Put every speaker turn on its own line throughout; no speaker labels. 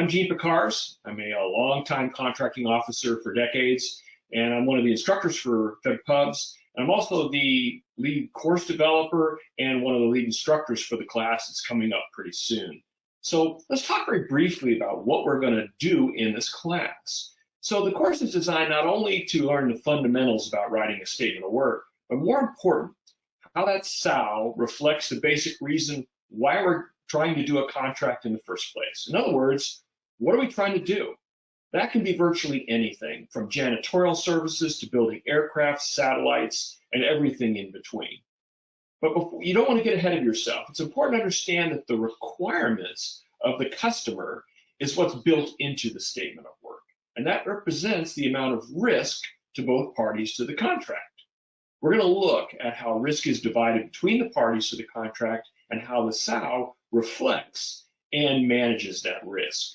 I'm Gene Pickarz. I'm a longtime contracting officer for decades, and I'm one of the instructors for Pickarz. I'm also the lead course developer and one of the lead instructors for the class that's coming up pretty soon. So let's talk very briefly about what we're going to do in this class. So the course is designed not only to learn the fundamentals about writing a statement of work, but more important, how that SOW reflects the basic reason why we're trying to do a contract in the first place. In other words, what are we trying to do? That can be virtually anything, from janitorial services to building aircraft, satellites, and everything in between. But you don't want to get ahead of yourself. It's important to understand that the requirements of the customer is what's built into the statement of work. And that represents the amount of risk to both parties to the contract. We're going to look at how risk is divided between the parties to the contract and how the SOW reflects and manages that risk.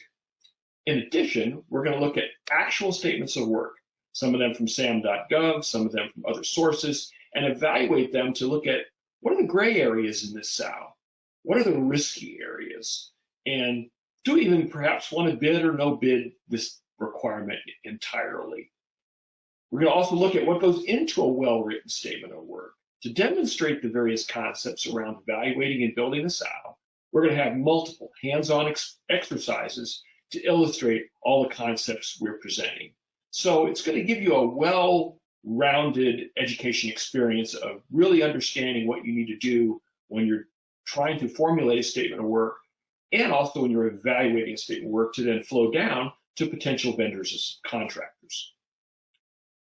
In addition, we're going to look at actual statements of work, some of them from sam.gov, some of them from other sources, and evaluate them to look at what are the gray areas in this SOW? What are the risky areas? And do we even perhaps want to bid or no bid this requirement entirely? We're going to also look at what goes into a well-written statement of work. To demonstrate the various concepts around evaluating and building a SOW, we're going to have multiple hands-on exercises to illustrate all the concepts we're presenting. So it's going to give you a well-rounded education experience of really understanding what you need to do when you're trying to formulate a statement of work, and also when you're evaluating a statement of work to then flow down to potential vendors as contractors.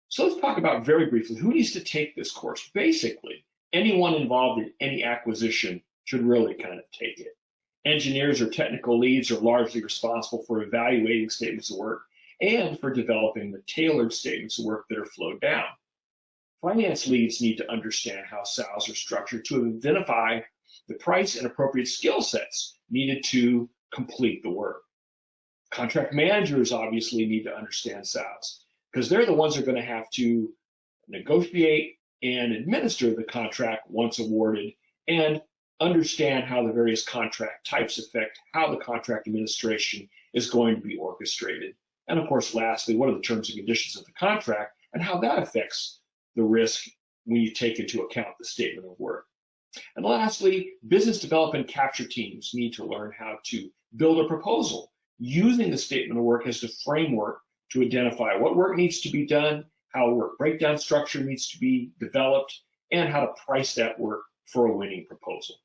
So let's talk about very briefly who needs to take this course. Basically, anyone involved in any acquisition should really kind of take it. Engineers or technical leads are largely responsible for evaluating statements of work and for developing the tailored statements of work that are flowed down. Finance leads need to understand how SOWs are structured to identify the price and appropriate skill sets needed to complete the work. Contract managers obviously need to understand SOWs because they're the ones who are going to have to negotiate and administer the contract once awarded and understand how the various contract types affect how the contract administration is going to be orchestrated. And of course, lastly, what are the terms and conditions of the contract and how that affects the risk when you take into account the statement of work. And lastly, business development capture teams need to learn how to build a proposal using the statement of work as the framework to identify what work needs to be done, how a work breakdown structure needs to be developed, and how to price that work for a winning proposal.